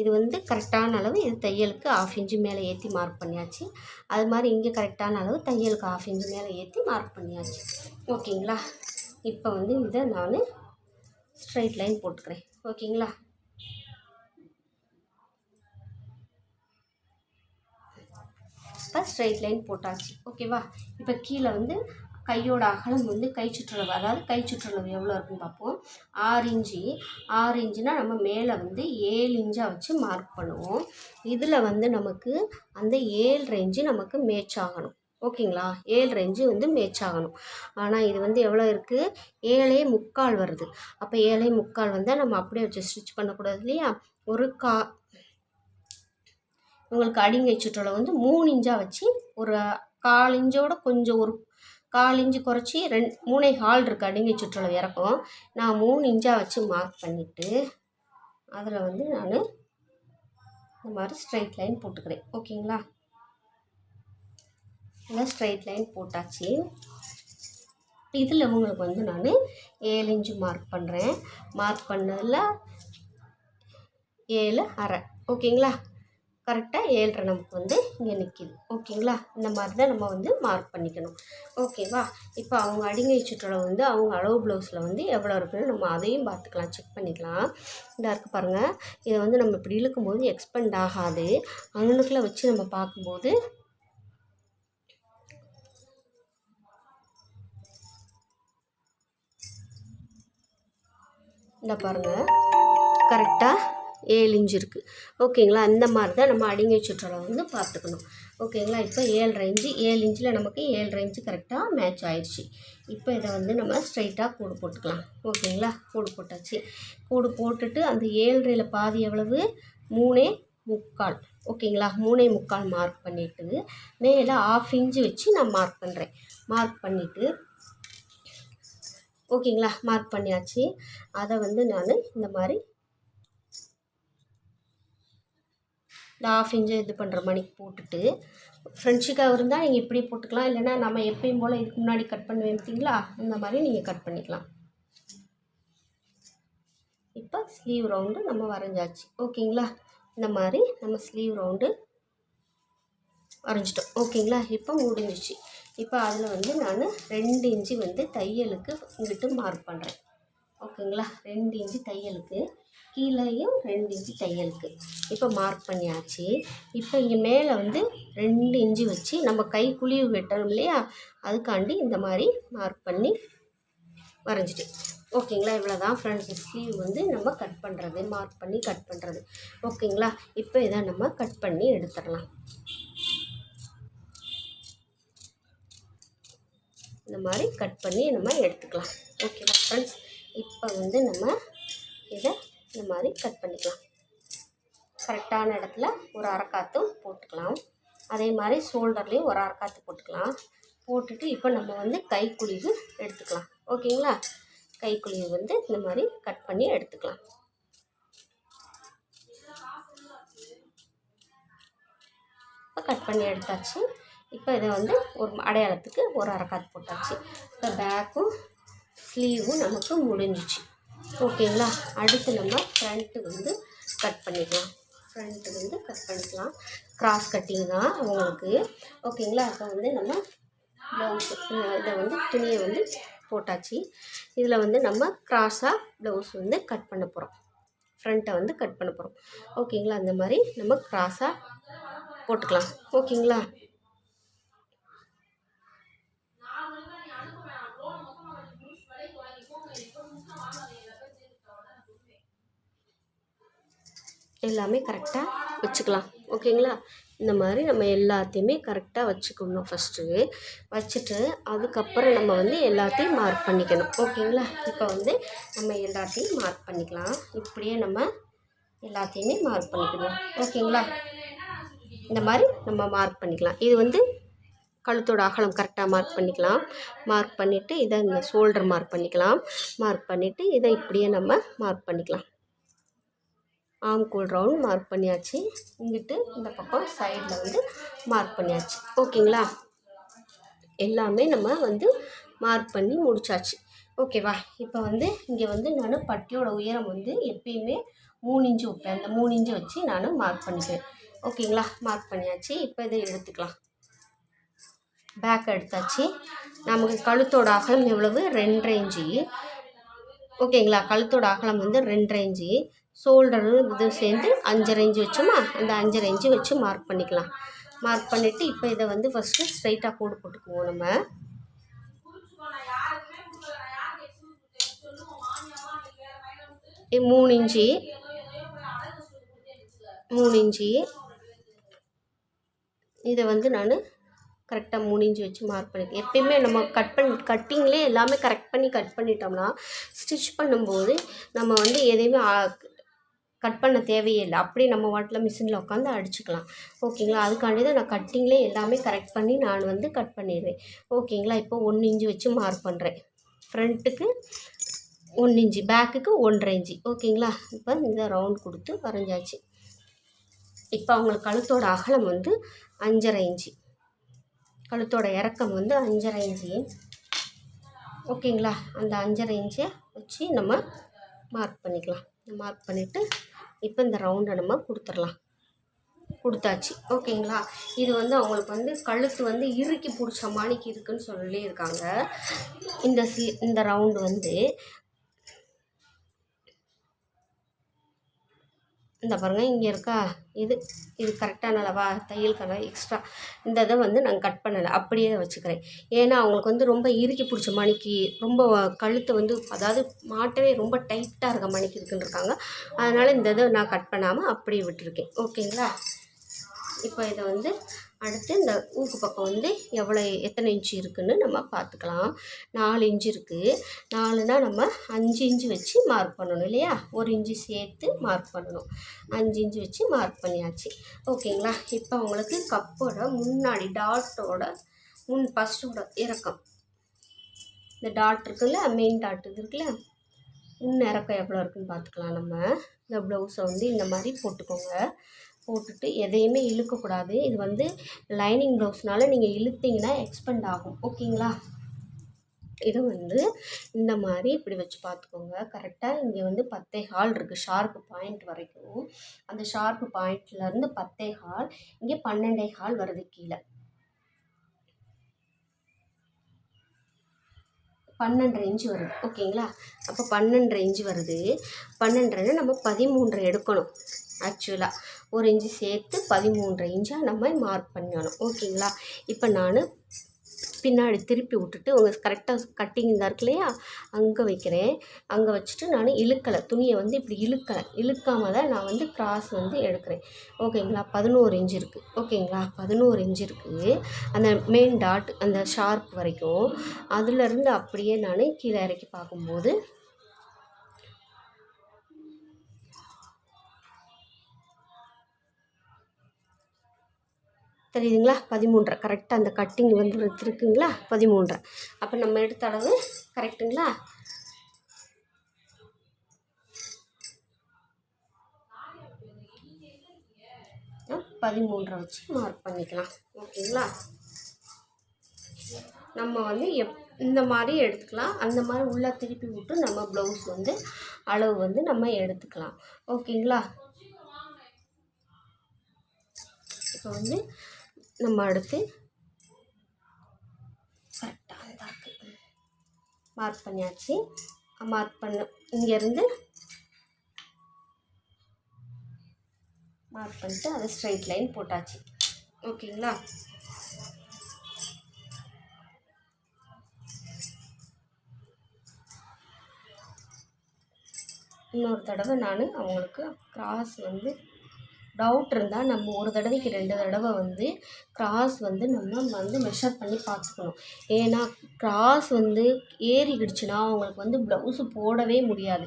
இது வந்து கரெக்டான அளவு. இது தையலுக்கு 1/2 இன்ச்சு மேலே ஏற்றி மார்க் பண்ணியாச்சு. அது மாதிரி இங்கே கரெக்டான அளவு, தையலுக்கு 1/2 இன்ச்சு மேலே ஏற்றி மார்க் பண்ணியாச்சு. ஓகேங்களா? இப்போ வந்து இதை நான் ஸ்ட்ரைட் லைன் போட்டுக்கிறேன். ஓகேங்களா? இப்போ ஸ்ட்ரைட் லைன் போட்டாச்சு. ஓகேவா? இப்போ கீழே வந்து கையோட அகலம் வந்து கை சுற்றளவு, அதாவது கை சுற்றளவு எவ்வளோ இருக்குன்னு பார்ப்போம். 6 இன்ச்சுனா நம்ம மேலே வந்து 7 இன்ச்சாக வச்சு மார்க் பண்ணுவோம். இதில் வந்து நமக்கு அந்த 7 இன்ச்சு நமக்கு மேட்ச் ஆகணும். ஓகேங்களா? 7 இன்ச்சு வந்து மேட்ச் ஆகணும். ஆனால் இது வந்து எவ்வளோ இருக்குது? 7.25 வருது. அப்போ 7.25 வந்தால் நம்ம அப்படியே வச்சு ஸ்டிச் பண்ணக்கூடாது இல்லையா? உங்களுக்கு அடிங்கை சுற்றளவு வந்து 3 இன்ச்சாக வச்சு ஒரு 1/4 இன்ச்சோட கொஞ்சம் ஒரு 1/4 இன்ச்சு குறைச்சி 3.25 இருக்குது அடிங்கை சுற்றளவு இறக்கும். நான் 3 இன்ச்சாக வச்சு மார்க் பண்ணிவிட்டு அதில் வந்து நான் இந்த மாதிரி ஸ்ட்ரைட் லைன் போட்டுக்கிறேன். ஓகேங்களா? இல்லை ஸ்ட்ரைட் லைன் போட்டாச்சு. இதில் உங்களுக்கு வந்து நான் 7 இன்ச்சு மார்க் பண்ணுறேன். மார்க் பண்ணதில் 7.5. ஓகேங்களா? கரெக்டாக 7.5 நமக்கு வந்து இங்கே நிற்கிது. ஓகேங்களா? இந்த மாதிரி தான் நம்ம வந்து மார்க் பண்ணிக்கணும். ஓகேவா? இப்போ அவங்க அடிங்கை சுற்றளவு வந்து அவங்க அளவு ப்ளவுஸில் வந்து எவ்வளோ இருக்குன்னு நம்ம அதையும் பார்த்துக்கலாம், செக் பண்ணிக்கலாம். இந்த இருக்குது பாருங்கள். இதை வந்து நம்ம இப்படி இழுக்கும்போது எக்ஸ்பெண்ட் ஆகாது. அங்கனுக்குள்ளே வச்சு நம்ம பார்க்கும்போது இந்த பாருங்கள், கரெக்டாக 7 இன்ச்சு இருக்குது. ஓகேங்களா? இந்த மாதிரி தான் நம்ம அடிங்கை சுற்றளவு வந்து பார்த்துக்கணும். ஓகேங்களா? இப்போ 7 இன்ச்சில் நமக்கு 7 இன்ச்சு கரெக்டாக மேட்ச் ஆயிடுச்சு. இப்போ இதை வந்து நம்ம ஸ்ட்ரைட்டாக கோடு போட்டுக்கலாம். ஓகேங்களா? கோடு போட்டாச்சு. கோடு போட்டுட்டு அந்த 7.5 பாதி எவ்வளவு? 3.25. ஓகேங்களா? 3.25 மார்க் பண்ணிவிட்டு மேலே 1/2 இன்ச்சு வச்சு நான் மார்க் பண்ணுறேன். மார்க் பண்ணிவிட்டு ஓகேங்களா? மார்க் பண்ணியாச்சு. அதை வந்து நான் இந்த மாதிரி இந்த 1/2 இன்ச்சு இது பண்ணுற மணிக்கு போட்டுட்டு ஃப்ரெண்ட்ஷிக்காக இருந்தால் நீங்கள் இப்படி போட்டுக்கலாம். இல்லைன்னா நம்ம எப்பயும் போல் இதுக்கு முன்னாடி கட் பண்ணுவேன் பார்த்தீங்களா, இந்த மாதிரி நீங்கள் கட் பண்ணிக்கலாம். இப்போ ஸ்லீவ் ரவுண்டு நம்ம வரைஞ்சாச்சு. ஓகேங்களா, இந்த மாதிரி நம்ம ஸ்லீவ் ரவுண்டு வரைஞ்சிட்டோம். ஓகேங்களா, இப்போ முடிஞ்சிச்சு. இப்போ அதில் வந்து நான் 2 இன்ச்சு வந்து தையலுக்கு இங்கிட்டு மார்க் பண்ணுறேன். ஓகேங்களா, 2 இன்ச்சு தையலுக்கு, கீழேயும் 2 இன்ச்சு தையலுக்கு இப்போ மார்க் பண்ணியாச்சு. இப்போ இங்கே மேலே வந்து 2 இன்ச்சு வச்சு நம்ம கை குழிவு வெட்டணும் இல்லையா, அதுக்காண்டி இந்த மாதிரி மார்க் பண்ணி வரைஞ்சிட்டு. ஓகேங்களா, இவ்வளோ தான் ஃப்ரெண்ட்ஸ் ஸ்லீவ் வந்து நம்ம கட் பண்ணுறது, மார்க் பண்ணி கட் பண்ணுறது. ஓகேங்களா, இப்போ இதை நம்ம கட் பண்ணி எடுத்துடலாம். இந்த மாதிரி கட் பண்ணி நம்ம எடுத்துக்கலாம். ஓகேவா ஃப்ரெண்ட்ஸ், இப்போ வந்து நம்ம இதை இந்த மாதிரி கட் பண்ணிக்கலாம். கரெக்டான இடத்துல ஒரு அரைக்காத்தும் போட்டுக்கலாம். அதே மாதிரி ஷோல்டர்லேயும் ஒரு அரைக்காத்து போட்டுக்கலாம். போட்டுட்டு இப்போ நம்ம வந்து கைக்குழிவு எடுத்துக்கலாம். ஓகேங்களா, கைக்குழிவு வந்து இந்த மாதிரி கட் பண்ணி எடுத்துக்கலாம். இப்போ கட் பண்ணி எடுத்தாச்சு. இப்போ இதை வந்து ஒரு அடையாளத்துக்கு ஒரு அரைக்காத்து போட்டாச்சு. இப்போ பேக்கும் ஸ்லீவும் நமக்கு முடிஞ்சிச்சு. ஓகேங்களா, அடுத்து நம்ம ஃப்ரண்ட்டு வந்து கட் பண்ணிக்கலாம். ஃப்ரண்ட்டு வந்து கட் பண்ணிக்கலாம். கிராஸ் கட்டிங் தான் உங்களுக்கு. ஓகேங்களா, இப்போ வந்து நம்ம ப்ளவுஸு இதை வந்து துணியை வந்து போட்டாச்சு. இதில் வந்து நம்ம கிராஸாக ப்ளவுஸ் வந்து கட் பண்ண போகிறோம். ஃப்ரண்ட்டை வந்து கட் பண்ண போகிறோம். ஓகேங்களா, அந்த மாதிரி நம்ம கிராஸாக போட்டுக்கலாம். ஓகேங்களா, எல்லாமே கரெக்டாக வச்சுக்கலாம். ஓகேங்களா, இந்த மாதிரி நம்ம எல்லாத்தையுமே கரெக்டாக வச்சுக்கணும். ஃபஸ்ட்டு வச்சுட்டு அதுக்கப்புறம் நம்ம வந்து எல்லாத்தையும் மார்க் பண்ணிக்கணும். ஓகேங்களா, இப்போ வந்து நம்ம எல்லாத்தையும் மார்க் பண்ணிக்கலாம். இப்படியே நம்ம எல்லாத்தையுமே மார்க் பண்ணிக்கணும். ஓகேங்களா, இந்த மாதிரி நம்ம மார்க் பண்ணிக்கலாம். இது வந்து கழுத்தோட அகலம் கரெக்டாக மார்க் பண்ணிக்கலாம். மார்க் பண்ணிவிட்டு இதை இந்த ஷோல்டர் மார்க் பண்ணிக்கலாம். மார்க் பண்ணிவிட்டு இதை இப்படியே நம்ம மார்க் பண்ணிக்கலாம். ஆம்கோல் ரவுண்ட் மார்க் பண்ணியாச்சு. இங்கிட்டு இந்த பக்கம் சைடில் வந்து மார்க் பண்ணியாச்சு. ஓகேங்களா, எல்லாமே நம்ம வந்து மார்க் பண்ணி முடிச்சாச்சு. ஓகேவா, இப்போ வந்து இங்கே வந்து நான் பட்டியோட உயரம் வந்து எப்பயுமே 3 இன்ச்சு வைப்பேன். அந்த 3 இன்ச்சு வச்சு நான் மார்க் பண்ணிக்கிறேன். ஓகேங்களா, மார்க் பண்ணியாச்சு. இப்போ இதை எடுத்துக்கலாம். பேக் எடுத்தாச்சு. நமக்கு கழுத்தோட அகலம் எவ்வளவு, 2.5 இன்ச்சு. ஓகேங்களா, கழுத்தோட அகலம் வந்து 2.5 இன்ச்சு. ஷோல்டரு இது சேர்ந்து 5.5 இன்ச்சு வச்சோமா, அந்த 5.5 இன்ச்சு வச்சு மார்க் பண்ணிக்கலாம். மார்க் பண்ணிவிட்டு இப்போ இதை வந்து ஃபஸ்ட்டு ஸ்ட்ரைட்டாக கோடு போட்டுக்குவோம். நம்ம 3 இன்ச்சு 3 இன்ச்சு இதை வந்து நான் கரெக்டாக 3 இன்ச்சு வச்சு மார்க் பண்ணிட்டேன். எப்பயுமே நம்ம கட்டிங்லேயே எல்லாமே கரெக்ட் பண்ணி கட் பண்ணிட்டோம்னா ஸ்டிச் பண்ணும்போது நம்ம வந்து எதையுமே கட் பண்ண தேவையே இல்லை. அப்படியே நம்ம வாட்டில் மிஷினில் உட்காந்து அடிச்சுக்கலாம். ஓகேங்களா, அதுக்காண்டி தான் நான் கட்டிங்லேயே எல்லாமே கரெக்ட் பண்ணி நான் வந்து கட் பண்ணிடுவேன். ஓகேங்களா, இப்போ 1 இன்ச்சு வச்சு மார்க் பண்ணுறேன். ஃப்ரண்ட்டுக்கு 1 இன்ச்சு, பேக்குக்கு 1.5 இன்ச்சு. ஓகேங்களா, இப்போ இந்த ரவுண்ட் கொடுத்து வரைஞ்சாச்சு. இப்போ அவங்களுக்கு கழுத்தோட அகலம் வந்து 5.5 இன்ச்சு, கழுத்தோட இறக்கம் வந்து 5.5 இன்ச்சு. ஓகேங்களா, அந்த 5.5 இன்ச்சை வச்சு நம்ம மார்க் பண்ணிக்கலாம். மார்க் பண்ணிவிட்டு இப்போ இந்த ரவுண்டை நம்ம கொடுத்தாச்சு. ஓகேங்களா, இது வந்து அவங்களுக்கு வந்து கழுத்து வந்து இறுக்கி பிடிச்ச மாணிக்கு இருக்குதுன்னு சொல்லியிருக்காங்க. இந்த ரவுண்டு வந்து இந்த பாருங்கள், இங்கே இருக்கா, இது கரெக்டான அளவா, தையலுக்கான எக்ஸ்ட்ரா இந்த இதை வந்து நான் கட் பண்ணலை, அப்படியே வச்சுக்கிறேன். ஏன்னா அவங்களுக்கு வந்து ரொம்ப இறுக்கி பிடிச்ச மணிக்கு, ரொம்ப கழுத்தை வந்து அதாவது மாட்டவே ரொம்ப டைட்டாக இருக்க மணிக்கு இருக்குன்னு இருக்காங்க. அதனால் இந்த இதை நான் கட் பண்ணாமல் அப்படியே விட்டுருக்கேன். ஓகேங்களா, இப்போ இதை வந்து அடுத்து இந்த ஊக்கு பக்கம் வந்து எத்தனை இன்ச்சு இருக்குதுன்னு நம்ம பார்த்துக்கலாம். 4 இன்ச்சு இருக்குது. 4னா நம்ம 5 இன்ச்சு வச்சு மார்க் பண்ணணும் இல்லையா, 1 இன்ச்சு சேர்த்து மார்க் பண்ணணும். 5 இன்ச்சு வச்சு மார்க் பண்ணியாச்சு. ஓகேங்களா, இப்போ அவங்களுக்கு கப்போட முன்னாடி டாட்டோட ஃபஸ்ட்டோட இறக்கம், இந்த டாட் இருக்குல்ல, மெயின் டாட் இது இருக்குல்ல, இறக்கம் எவ்வளோ இருக்குதுன்னு பார்த்துக்கலாம். நம்ம இந்த ப்ளவுஸை வந்து இந்த மாதிரி போட்டுக்கோங்க. போட்டுட்டு எதையுமே இழுக்கக்கூடாது. இது வந்து லைனிங் ப்ளவுஸ்னால நீங்கள் இழுத்தீங்கன்னா எக்ஸ்பெண்ட் ஆகும். ஓகேங்களா? இதை வந்து இந்த மாதிரி இப்படி வச்சு பார்த்துக்கோங்க. கரெக்டாக இங்கே வந்து 10.25 இருக்குது ஷார்ப்பு பாயிண்ட் வரைக்கும். அந்த ஷார்ப்பு பாயிண்ட்லேருந்து 10.25, இங்கே 12.25 வருது கீழே. 12.5 இன்ச்சு வருது. ஓகேங்களா? அப்போ 12.5 இன்ச்சு வருது. 12.5 நம்ம 13 எடுக்கணும். ஆக்சுவலாக 1 இன்ச்சு சேர்த்து 13.5 இன்ச்சாக நம்ம மார்க் பண்ணணும். ஓகேங்களா? இப்போ நான் பின்னாடி திருப்பி விட்டுட்டு உங்கள் கரெக்டாக கட்டிங் தான் இருக்கு இல்லையா, அங்கே வைக்கிறேன். அங்கே வச்சுட்டு நான் இழுக்கலை, துணியை வந்து இப்படி இழுக்காமல் தான் நான் வந்து கிராஸ் வந்து எடுக்கிறேன். ஓகேங்களா? 11 இன்ச்சு இருக்குது. ஓகேங்களா? 11 இன்ச்சு இருக்குது. அந்த மெயின் டாட் அந்த ஷார்ப் வரைக்கும் அதுலேருந்து அப்படியே நான் கீழே இறக்கி பார்க்கும்போது தெரியுதுங்களா? 13 கரெக்டாக அந்த கட்டிங் வந்து இருக்குங்களா? 13. அப்போ நம்ம எடுத்த அளவு கரெக்டுங்களா? பதிமூன்றை வச்சு மார்க் பண்ணிக்கலாம். ஓகேங்களா? நம்ம வந்து இந்த மாதிரி எடுத்துக்கலாம். அந்த மாதிரி உள்ளே திருப்பி விட்டு நம்ம ப்ளவுஸ் வந்து அளவு வந்து நம்ம எடுத்துக்கலாம். ஓகேங்களா? இப்போ வந்து நம்ம அடுத்து கரெக்டாக தான் இருக்குது. மார்க் பண்ணியாச்சு. மார்க் பண்ண இங்கேருந்து மார்க் பண்ணிட்டு அதை ஸ்ட்ரைட் லைன் போட்டாச்சு. ஓகேங்களா? இன்னொரு தடவை நான் அவங்களுக்கு கிராஸ் வந்து டவுட் இருந்தால் நம்ம ஒரு தடவைக்கு 2 தடவை வந்து கிராஸ் வந்து நம்ம வந்து மெஷர் பண்ணி பார்த்துக்கணும். ஏன்னா கிராஸ் வந்து ஏறிக்கிடுச்சுன்னா அவங்களுக்கு வந்து ப்ளவுஸு போடவே முடியாது.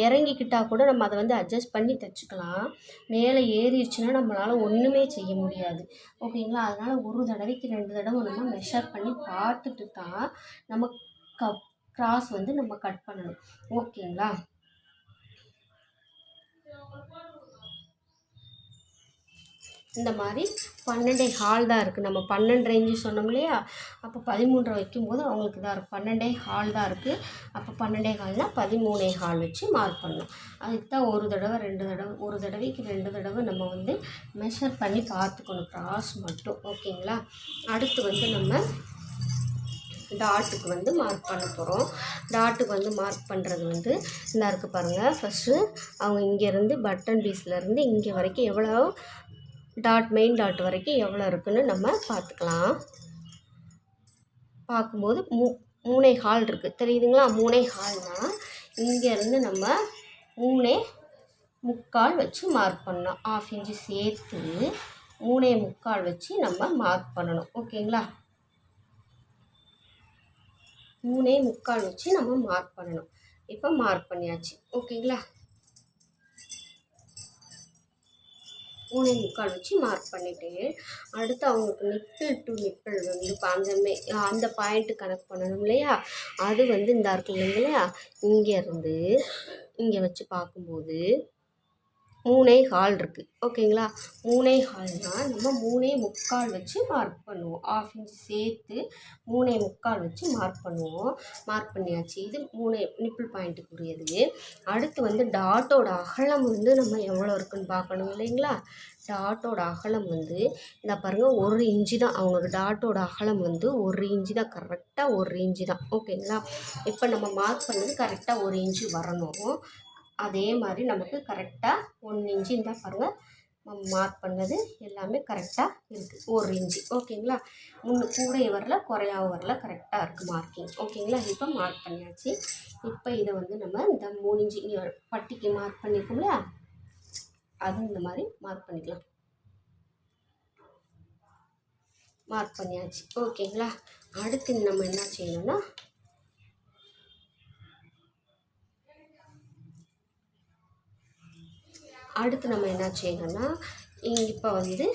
இறங்கிக்கிட்டால் கூட நம்ம அதை வந்து அட்ஜஸ்ட் பண்ணி தைச்சிக்கலாம். மேலே ஏறிடுச்சுன்னா நம்மளால் ஒன்றுமே செய்ய முடியாது. ஓகேங்களா? அதனால் ஒரு தடவைக்கு 2 தடவை நம்ம மெஷர் பண்ணி பார்த்துட்டு தான் நம்ம கிராஸ் வந்து நம்ம கட் பண்ணணும். ஓகேங்களா? இந்த மாதிரி 12.25 தான் இருக்குது. நம்ம 12.5 இன்ச்சு சொன்னோம் இல்லையா? அப்போ 13 வைக்கும்போது அவங்களுக்கு தான் இருக்குது 12.25 தான் இருக்குது. அப்போ 12.25னா 13.25 வச்சு மார்க் பண்ணணும். அதுக்கு தான் ஒரு தடவை 2 தடவை, ஒரு தடவைக்கு 2 தடவை நம்ம வந்து மெஷர் பண்ணி பார்த்துக்கணும் கிராஸ் மட்டும். ஓகேங்களா? அடுத்து வந்து நம்ம டாட்டுக்கு வந்து மார்க் பண்ண போகிறோம். டாட்டுக்கு வந்து மார்க் பண்ணுறது வந்து இந்த இருக்குது பாருங்கள். ஃபஸ்ட்டு அவங்க இங்கேருந்து பட்டன் பீஸ்லேருந்து இங்கே வரைக்கும் எவ்வளோ டாட், மெயின் டாட் வரைக்கும் எவ்வளோ இருக்குதுன்னு நம்ம பார்த்துக்கலாம். பார்க்கும்போது 3.25 இருக்குது. தெரியுதுங்களா? 3.25னால் இங்கேருந்து நம்ம 3.25 வச்சு மார்க் பண்ணணும். 1/2 இன்ச்சு சேர்த்து 3.25 வச்சு நம்ம மார்க் பண்ணணும். ஓகேங்களா? 3.25 வச்சு நம்ம மார்க் பண்ணணும். இப்போ மார்க் பண்ணியாச்சு. ஓகேங்களா? 3.25 வச்சு மார்க் பண்ணிவிட்டு அடுத்து அவங்களுக்கு நிப்பிள் டு நிப்பிள் வந்து இப்போ அந்த பாயிண்ட்டு கனெக்ட் பண்ணணும் இல்லையா? அது வந்து இந்த இருக்குங்க இல்லையா? இங்கேருந்து இங்கே வச்சு பார்க்கும்போது 3.25 இருக்குது. ஓகேங்களா? 3.25னால் நம்ம 3.25 வச்சு மார்க் பண்ணுவோம். 1/2 இன்ச்சு சேர்த்து 3.25 வச்சு மார்க் பண்ணுவோம். மார்க் பண்ணியாச்சு. இது 3 நிப்பிள் பாயிண்ட்டுக்குரியது. அடுத்து வந்து டாட்டோட அகலம் வந்து நம்ம எவ்வளோ இருக்குதுன்னு பார்க்கணும் இல்லைங்களா? டாட்டோட அகலம் வந்து இந்த பாருங்கள் 1 இன்ச்சு தான். அவங்களுக்கு டாட்டோட அகலம் வந்து 1 இன்ச்சு தான். கரெக்டாக 1 இன்ச்சு தான். ஓகேங்களா? இப்போ நம்ம மார்க் பண்ணது கரெக்டாக 1 இன்ச்சு வரணும். அதே மாதிரி நமக்கு கரெக்டாக 1 இன்ச்சு இருந்தால் பாருங்கள், நம்ம மார்க் பண்ணது எல்லாமே கரெக்டாக இருக்குது. 1 இன்ச்சு. ஓகேங்களா? கூடயும் வரல, குறையாவும் வரல, கரெக்டாக இருக்குது மார்க்கிங். ஓகேங்களா? இப்போ மார்க் பண்ணியாச்சு. இப்போ இதை வந்து நம்ம இந்த 3 இன்ச்சு பட்டிக்கு மார்க் பண்ணியிருக்கோம் இல்லையா? அது இந்த மாதிரி மார்க் பண்ணிக்கலாம். மார்க் பண்ணியாச்சு. ஓகேங்களா? அடுத்து நம்ம என்ன செய்யணும்னா இப்போ வந்து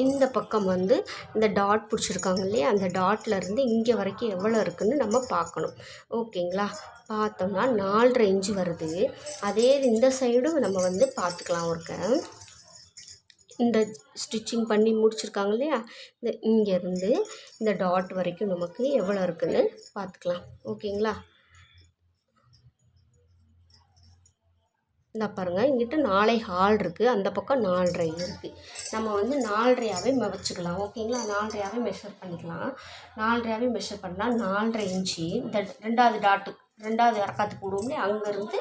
இந்த பக்கம் வந்து இந்த டாட் பிடிச்சிருக்காங்க இல்லையா? அந்த டாட்லேருந்து இங்கே வரைக்கும் எவ்வளோ இருக்குதுன்னு நம்ம பார்க்கணும். ஓகேங்களா? பார்த்தோம்னா 4.5 இன்ச்சு வருது. அதே இந்த சைடும் நம்ம வந்து பார்த்துக்கலாம் ஒருக்க. இந்த ஸ்டிச்சிங் பண்ணி முடிச்சிருக்காங்க இல்லையா, இந்த இங்கேருந்து இந்த டாட் வரைக்கும் நமக்கு எவ்வளோ இருக்குதுன்னு பார்த்துக்கலாம். ஓகேங்களா, இந்த பாருங்கள், இங்கிட்ட 4.25 இருக்குது, அந்த பக்கம் 4.5 இருக்குது. நம்ம வந்து 4.5ஆவே வச்சுக்கலாம். ஓகேங்களா, 4.5ஆவே மெஷர் பண்ணிக்கலாம். 4.5ஆவே மெஷர் பண்ணால் 4.5 இன்ச்சு இந்த 2வது டாட்டு 2வது அரக்காத்து போடுவோம்லே, அங்கேருந்து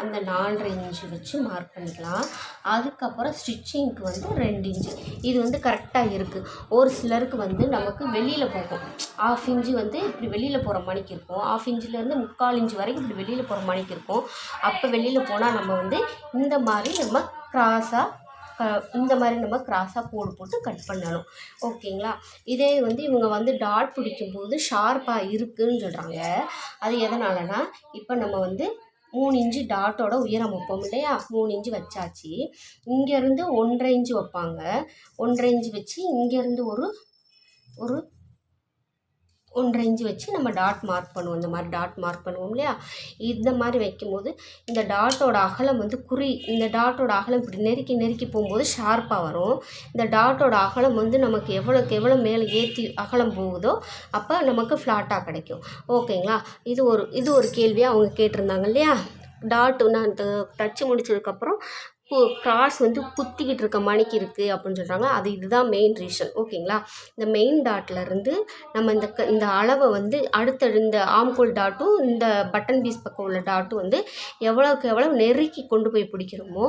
அந்த 4.5 இன்ச்சு வச்சு மார்க் பண்ணிக்கலாம். அதுக்கப்புறம் ஸ்டிச்சிங்க்கு வந்து 2 இன்ச்சு இது வந்து கரெக்டாக இருக்குது. ஒரு சிலருக்கு வந்து நமக்கு வெளியில் போகும், 1/2 இன்ச்சு வந்து இப்படி வெளியில் போகிற மணிக்கு இருக்கும், 1/2 இன்ச்சிலேருந்து 3/4 இன்ச்சு வரைக்கும் இப்படி வெளியில் போகிற மணிக்கு இருக்கும். அப்போ வெளியில் போனால் நம்ம வந்து இந்த மாதிரி நம்ம இந்த மாதிரி நம்ம கிராஸாக போட்டு கட் பண்ணணும். ஓகேங்களா, இதே வந்து இவங்க வந்து டாட் பிடிக்கும்போது ஷார்ப்பாக இருக்குதுன்னு சொல்கிறாங்க. அது எதனாலனா, இப்போ நம்ம வந்து 3 இன்ச்சு டாட்டோட உயரம் வைப்போம் இல்லையா, 3 இன்ச்சு வச்சாச்சு. இங்கேருந்து 1.5 இன்ச்சு வைப்பாங்க. 1.5 இன்ச்சு வச்சு இங்கேருந்து ஒரு 1.5 இன்ச்சு வச்சு நம்ம டாட் மார்க் பண்ணுவோம். இந்த மாதிரி டாட் மார்க் பண்ணுவோம் இல்லையா, இந்த மாதிரி வைக்கும்போது இந்த டாட்டோட அகலம் வந்து இந்த டாட்டோட அகலம் இப்படி நெருக்கி போகும்போது ஷார்ப்பாக வரும். இந்த டாட்டோட அகலம் வந்து நமக்கு எவ்வளோக்கு எவ்வளோ மேலே ஏற்றி அகலம் போகுதோ அப்போ நமக்கு ஃப்ளாட்டாக கிடைக்கும். ஓகேங்களா, இது ஒரு கேள்வியாக அவங்க கேட்டிருந்தாங்க இல்லையா. டாட்டு நான் இந்த தச்சு முடிச்சதுக்கப்புறம் கிராஸ் வந்து குத்திக்கிட்டு இருக்க மணிக்கு இருக்குது அப்படின்னு சொல்கிறாங்க. இதுதான் மெயின் ரீசன். ஓகேங்களா, இந்த மெயின் டாட்லேருந்து நம்ம இந்த அளவை வந்து அடுத்த இந்த ஆம்கோல் டாட்டும் இந்த பட்டன் பீஸ் பக்கம் உள்ள டாட்டும் வந்து எவ்வளோக்கு எவ்வளோ நெருக்கி கொண்டு போய் பிடிக்கிறோமோ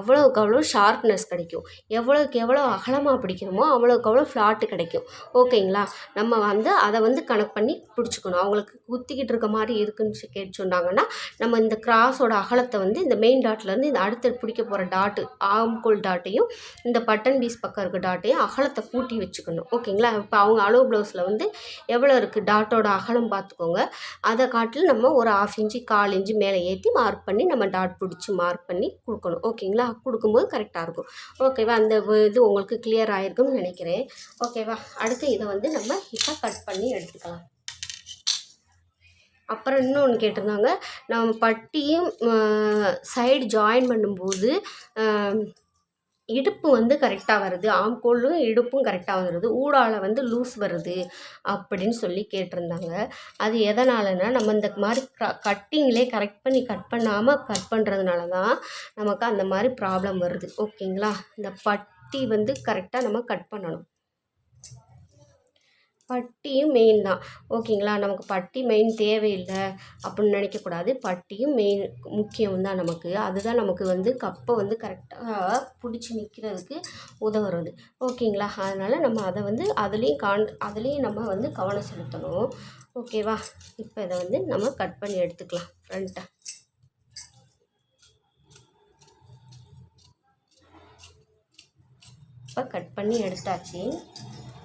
அவ்வளோக்கு அவ்வளோ ஷார்ப்னஸ் கிடைக்கும். எவ்வளோக்கு எவ்வளோ அகலமாக பிடிக்கிறோமோ அவ்வளோக்கு அவ்வளோ ஃப்ளாட்டு கிடைக்கும். ஓகேங்களா, நம்ம வந்து அதை வந்து கணக்கு பண்ணி பிடிச்சிக்கணும். அவங்களுக்கு குத்திக்கிட்டு இருக்க மாதிரி இருக்குன்னு கேட்டு சொன்னாங்கன்னா நம்ம இந்த கிராஸோட அகலத்தை வந்து இந்த மெயின் டாட்லேருந்து இந்த அடுத்து பிடிக்க போகிற டாட்டு ஆம்கோல் டாட்டையும் இந்த பட்டன் பீஸ் பக்கம் இருக்க டாட்டையும் அகலத்தை கூட்டி வச்சுக்கணும். ஓகேங்களா, இப்போ அவங்க அளவு ப்ளவுஸில் வந்து எவ்வளோ இருக்குது டாட்டோட அகலம் பார்த்துக்கோங்க. அதை காட்டில் நம்ம ஒரு 1/2 இன்ச்சு 1/4 இன்ச்சு மேலே ஏற்றி மார்க் பண்ணி நம்ம டாட் பிடிச்சி மார்க் பண்ணி கொடுக்கணும். ஓகேங்களா, கொடுக்கும்போது கரெக்டாக இருக்கும். ஓகேவா, அந்த இது உங்களுக்கு கிளியர் ஆகிருக்குன்னு நினைக்கிறேன். ஓகேவா, அடுத்து இதை வந்து நம்ம இப்போ கட் பண்ணி எடுத்துக்கலாம். அப்புறம் இன்னொன்று கேட்டிருந்தாங்க, நம்ம பட்டியும் சைடு ஜாயின் பண்ணும்போது இடுப்பு வந்து கரெக்டாக வருது, ஆம்கோலும் இடுப்பும் கரெக்டாக வந்துடுது, ஊடால வந்து லூஸ் வருது அப்படின்னு சொல்லி கேட்டிருந்தாங்க. அது எதனாலனா நம்ம இந்த மாதிரி கட்டிங்லேயே கட் பண்ணாமல் கட் பண்ணுறதுனால தான் நமக்கு அந்த மாதிரி ப்ராப்ளம் வருது. ஓகேங்களா, இந்த பட்டி வந்து கரெக்டாக நம்ம கட் பண்ணணும். பட்டியும் மெயின் தான். ஓகேங்களா, நமக்கு பட்டி மெயின் தேவையில்லை அப்படின்னு நினைக்கக்கூடாது. பட்டியும் மெயின் முக்கியம் தான் நமக்கு. அதுதான் நமக்கு வந்து கப்பை வந்து கரெக்டாக பிடிச்சி நிற்கிறதுக்கு உதவுறது. ஓகேங்களா, அதனால் நம்ம அதை வந்து அதுலேயும் நம்ம வந்து கவனம் செலுத்தணும். ஓகேவா, இப்போ இதை வந்து நம்ம கட் பண்ணி எடுத்துக்கலாம். ஃப்ரண்ட்டை இப்போ கட் பண்ணி எடுத்தாச்சு.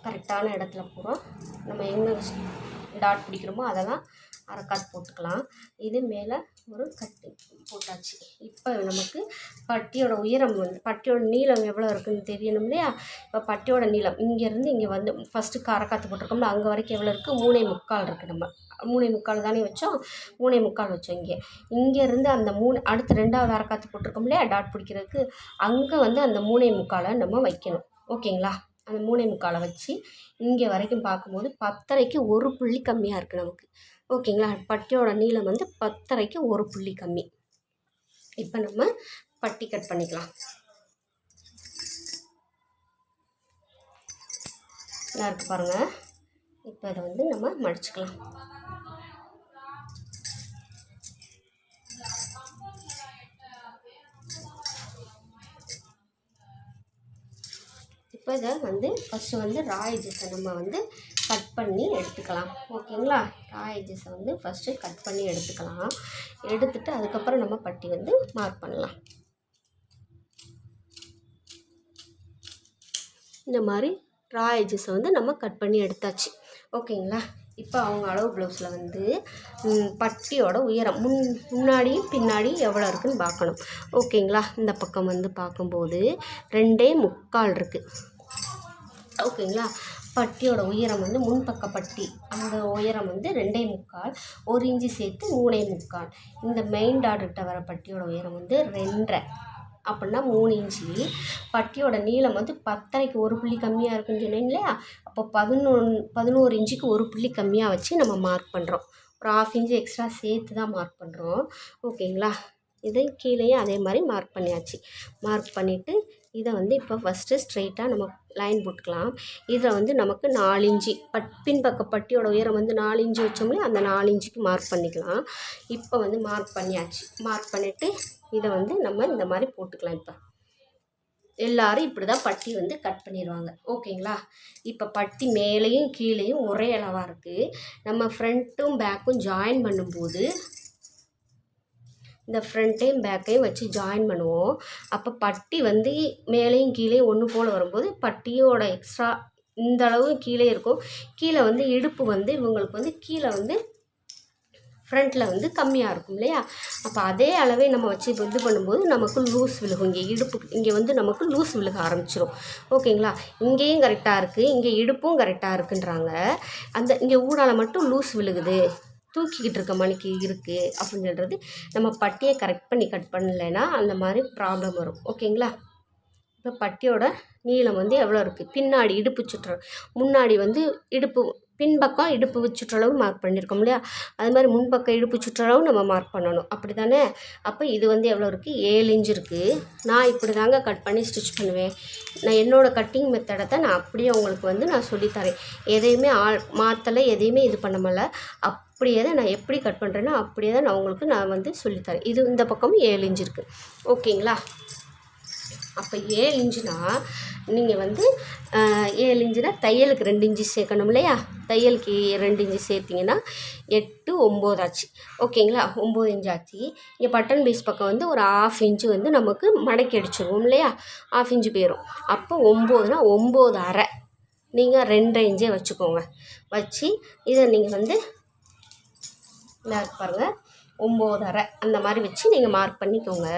கரெக்டான இடத்துல பூரா நம்ம எங்கே டாட் பிடிக்கிறோமோ அதெல்லாம் அரக்காத்து போட்டுக்கலாம். இது மேலே ஒரு கட்டு போட்டாச்சு. இப்போ நமக்கு பட்டியோட உயரம் வந்து பட்டியோட நீளம் எவ்வளோ இருக்குதுன்னு தெரியணும் இல்லையா. இப்போ பட்டியோட நீளம் இங்கேருந்து இங்கே வந்து ஃபஸ்ட்டு அரக்காத்து போட்டிருக்கோம்ல, அங்கே வரைக்கும் எவ்வளோ இருக்குது, 3.25 இருக்குது. நம்ம 3.25 தானே வச்சோம், 3.25 வச்சோம். இங்கேருந்து அந்த அடுத்து 2வது அரக்காத்து போட்டிருக்கோம் இல்லையா டாட் பிடிக்கிறதுக்கு, அங்கே வந்து அந்த 3.25 நம்ம வைக்கணும். ஓகேங்களா, அந்த 3.25 வச்சு இங்கே வரைக்கும் பார்க்கும்போது 10.5க்கு ஒரு புள்ளி கம்மியாக இருக்குது நமக்கு. ஓகேங்களா, பட்டியோட நீளம் வந்து 10.5க்கு ஒரு புள்ளி கம்மி. இப்போ நம்ம பட்டி கட் பண்ணிக்கலாம். நல்லா இருக்குது பாருங்கள். இப்போ இதை வந்து நம்ம மடிச்சுக்கலாம். இப்போ இதை வந்து ஃபஸ்ட்டு வந்து ரா எட்ஜஸை நம்ம வந்து கட் பண்ணி எடுத்துக்கலாம். ஓகேங்களா, ரா எட்ஜஸை வந்து ஃபஸ்ட்டு கட் பண்ணி எடுத்துக்கலாம். எடுத்துகிட்டு அதுக்கப்புறம் நம்ம பட்டி வந்து மார்க் பண்ணலாம். இந்த மாதிரி ரா எட்ஜஸை வந்து நம்ம கட் பண்ணி எடுத்தாச்சு. ஓகேங்களா, இப்போ அவங்க அளவு ப்ளவுஸில் வந்து பட்டியோட உயரம் முன்னாடியும் பின்னாடியும் எவ்வளோ இருக்குதுன்னு பார்க்கணும். ஓகேங்களா, இந்த பக்கம் வந்து பார்க்கும்போது 2.25 இருக்குது. ஓகேங்களா, பட்டியோட உயரம் வந்து முன்பக்க பட்டி அந்த உயரம் வந்து 2.25, 1 இன்ச்சு சேர்த்து 3.25. இந்த மெயின் டாட்டுகிட்ட வர பட்டியோட உயரம் வந்து 2.5 அப்படின்னா 3 இன்ச்சு. பட்டியோட நீளம் வந்து 10.5க்கு ஒரு புள்ளி கம்மியாக இருக்குன்னு சொன்னேன் இல்லையா, அப்போ 11 இன்ச்சுக்கு ஒரு புள்ளி கம்மியாக வச்சு நம்ம மார்க் பண்ணுறோம். ஒரு 1/2 இன்ச்சு எக்ஸ்ட்ரா சேர்த்து தான் மார்க் பண்ணுறோம். ஓகேங்களா, இது கீழேயும் அதே மாதிரி மார்க் பண்ணியாச்சு. மார்க் பண்ணிவிட்டு இதை வந்து இப்போ ஃபஸ்ட்டு ஸ்ட்ரெயிட்டாக நம்ம லைன் போட்டுக்கலாம். இதில் வந்து நமக்கு 4 இன்ச்சு பின்பக்க பட்டியோட உயரம் வந்து 4 இன்ச்சு வச்சோம்னா அந்த 4 இன்ச்சுக்கு மார்க் பண்ணிக்கலாம். இப்போ வந்து மார்க் பண்ணியாச்சு. மார்க் பண்ணிவிட்டு இதை வந்து நம்ம இந்த மாதிரி போட்டுக்கலாம். இப்போ எல்லோரும் இப்படி தான் பட்டி வந்து கட் பண்ணிடுவாங்க. ஓகேங்களா, இப்போ பட்டி மேலேயும் கீழேயும் ஒரே அளவாக இருக்குது. நம்ம ஃப்ரண்ட்டும் பேக்கும் ஜாயின் பண்ணும்போது இந்த ஃப்ரண்ட்டையும் பேக்கையும் வச்சு ஜாயின் பண்ணுவோம். அப்போ பட்டி வந்து மேலேயும் கீழேயும் ஒன்று போல் வரும்போது பட்டியோட எக்ஸ்ட்ரா இந்த அளவு கீழே இருக்கும். கீழே வந்து இடுப்பு வந்து இவங்களுக்கு வந்து கீழே வந்து ஃப்ரண்ட்டில் வந்து கம்மியாக இருக்கும் இல்லையா, அப்போ அதே அளவே நம்ம வச்சு இது பண்ணும்போது நமக்கு லூஸ் விழுகும். இங்கே இடுப்பு இங்கே வந்து நமக்கு லூஸ் விழுக ஆரம்பிச்சிடும். ஓகேங்களா, இங்கேயும் கரெக்டாக இருக்குது, இங்கே இடுப்பும் கரெக்டாக இருக்குன்றாங்க. அந்த இங்கே ஊடால மட்டும் லூஸ் விழுகுது, தூக்கிக்கிட்டு இருக்க மணிக்கு இருக்குது அப்படின்னு சொல்கிறது நம்ம பட்டியை கரெக்ட் பண்ணி கட் பண்ணலைன்னா அந்த மாதிரி ப்ராப்ளம் வரும். ஓகேங்களா, இப்போ பட்டியோட நீளம் வந்து எவ்வளோ இருக்குது, பின்னாடி இடுப்பு சுற்று, முன்னாடி வந்து இடுப்பு பின்பக்கம் இடுப்பு சுற்றளவு மார்க் பண்ணியிருக்கோம் இல்லையா, அது மாதிரி முன்பக்கம் இடுப்பு சுற்றளவு நம்ம மார்க் பண்ணணும். அப்படி தானே, அப்போ இது வந்து எவ்வளோ இருக்குது, 7 இன்ச்சு இருக்குது. நான் இப்படி தாங்க கட் பண்ணி ஸ்டிச் பண்ணுவேன். நான் என்னோடய கட்டிங் மெத்தடை தான் நான் அப்படியே உங்களுக்கு வந்து நான் சொல்லித்தரேன். எதையுமே மாற்றலை, எதையுமே இது பண்ணமல்ல, அப்படியே தான் நான் எப்படி கட் பண்ணுறேன்னா அப்படியே தான் நான் வந்து சொல்லித்தரேன். இது இந்த பக்கமும் 7 இன்ச்சு இருக்குது. ஓகேங்களா, அப்போ 7 இன்ச்சுனா நீங்கள் வந்து 7 இன்ச்சுனா தையலுக்கு 2 இன்ச்சு சேர்க்கணும் இல்லையா, தையலுக்கு 2 இன்ச்சு சேர்த்திங்கன்னா 8, 9 ஆச்சு. ஓகேங்களா, 9 இன்ச்சு ஆச்சு. இங்கே பட்டன் பீஸ் பக்கம் வந்து ஒரு 1/2 இன்ச்சு வந்து நமக்கு மடக்கி அடிச்சிடுவோம் இல்லையா, 1/2 இன்ச்சு போயிடும். அப்போ 9னா 9.5 நீங்கள் 2.5 இன்ச்சே வச்சுக்கோங்க. வச்சு இதை நீங்கள் வந்து பாருங்கள் 9.5 அந்த மாதிரி வச்சு நீங்கள் மார்க் பண்ணிக்கோங்க.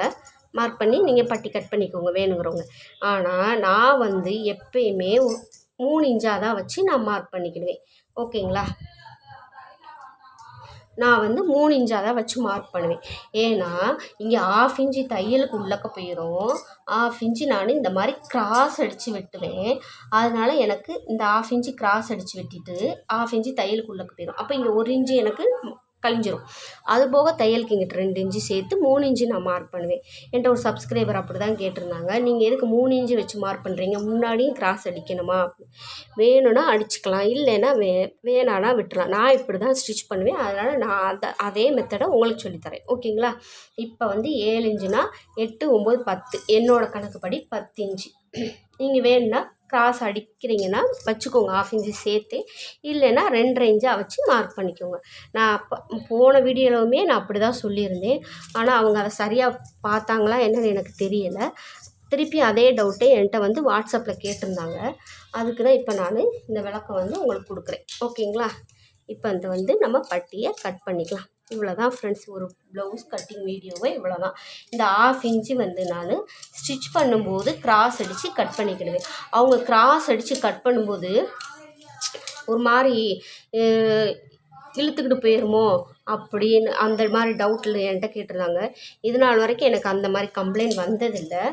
மார்க் பண்ணி நீங்கள் பட்டி கட் பண்ணிக்கோங்க வேணுங்கிறவங்க. ஆனால் நான் வந்து எப்பயுமே 3 இன்ச்சாக தான் வச்சு நான் மார்க் பண்ணிக்கிடுவேன். ஓகேங்களா, நான் வந்து 3 இன்ச்சாக தான் வச்சு மார்க் பண்ணுவேன். ஏன்னா இங்கே 1/2 இன்ச்சு தையலுக்கு உள்ளக்க போயிடும். 1/2 இன்ச்சு நான் இந்த மாதிரி கிராஸ் அடித்து வெட்டுவேன். அதனால் எனக்கு இந்த 1/2 இன்ச்சு கிராஸ் அடித்து வெட்டிட்டு 1/2 இன்ச்சு தையலுக்கு உள்ளக்க போயிடும். அப்போ இங்கே 1 இன்ச்சு எனக்கு கழிஞ்சிரும். அது போக தையலுக்கு இங்கிட்ட 2 இன்ச்சு சேர்த்து 3 இன்ச்சு நான் மார்க் பண்ணுவேன். என்கிட்ட ஒரு சப்ஸ்கிரைபர் அப்படி தான் கேட்டிருந்தாங்க, நீங்கள் எதுக்கு 3 இன்ச்சு வச்சு மார்க் பண்ணுறீங்க, முன்னாடியும் கிராஸ் அடிக்கணுமா, வேணும்னா அடிச்சுக்கலாம், இல்லைன்னா வேணான்னா விட்டுலாம். நான் இப்படி தான் ஸ்டிச் பண்ணுவேன். அதனால் நான் அதே மெத்தடை உங்களுக்கு சொல்லித்தரேன். ஓகேங்களா, இப்போ வந்து 7 இன்ச்சுனா 8, 9, 10 என்னோடய கணக்குப்படி 10 இன்ச்சு. நீங்கள் வேணும்னா கிராஸ் அடிக்கிறீங்கன்னா வச்சுக்கோங்க 1/2 இன்ச்சு சேர்த்து, இல்லைன்னா 2.5 இன்ச்சாக வச்சு மார்க் பண்ணிக்கோங்க. நான் போன வீடியோவிலுமே நான் அப்படி தான் சொல்லியிருந்தேன். ஆனால் அவங்க அதை சரியாக பார்த்தாங்களா என்னன்னு எனக்கு தெரியலை. திருப்பி அதே டவுட்டே என்கிட்ட வந்து வாட்ஸ்அப்பில் கேட்டிருந்தாங்க. அதுக்கு தான் இப்போ நான் இந்த விளக்கம் வந்து உங்களுக்கு கொடுக்குறேன். ஓகேங்களா, இப்போ அந்த வந்து நம்ம பட்டியை கட் பண்ணிக்கலாம். இவ்வளோ தான் ஃப்ரெண்ட்ஸ், ஒரு ப்ளவுஸ் கட்டிங் வீடியோவை இவ்வளோ தான். இந்த 1/2 இன்ச்சு வந்து நான் ஸ்டிச் பண்ணும்போது கிராஸ் அடித்து கட் பண்ணிக்கிடுவேன். அவங்க கிராஸ் அடித்து கட் பண்ணும்போது ஒரு மாதிரி இழுத்துக்கிட்டு போயிருமோ அப்படின்னு அந்த மாதிரி டவுட்டில் என்கிட்ட கேட்டிருந்தாங்க. இது நாள் வரைக்கும் எனக்கு அந்த மாதிரி கம்ப்ளைண்ட் வந்ததில்லை.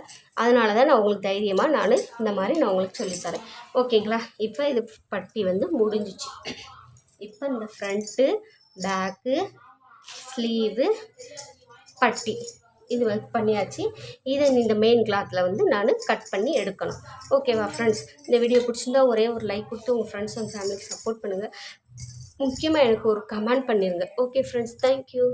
அதனால தான் நான் உங்களுக்கு தைரியமாக நான் இந்த மாதிரி நான் உங்களுக்கு சொல்லித்தரேன். ஓகேங்களா, இப்போ இது பட்டி வந்து முடிஞ்சிச்சு. இப்போ இந்த ஃப்ரண்ட்டு, பேக்கு, ஸ்லீவு, பட்டி இது வந்து பண்ணியாச்சு. இதை இந்த மெயின் கிளாத்தில் வந்து நான் கட் பண்ணி எடுக்கணும். ஓகேவா ஃப்ரெண்ட்ஸ், இந்த வீடியோ பிடிச்சிருந்தா ஒரே ஒரு லைக் கொடுத்து உங்கள் ஃப்ரெண்ட்ஸ் அண்ட் ஃபேமிலிக்கு சப்போர்ட் பண்ணுங்கள். முக்கியமாக எனக்கு ஒரு கமெண்ட் பண்ணிடுங்க. Okay friends, thank you.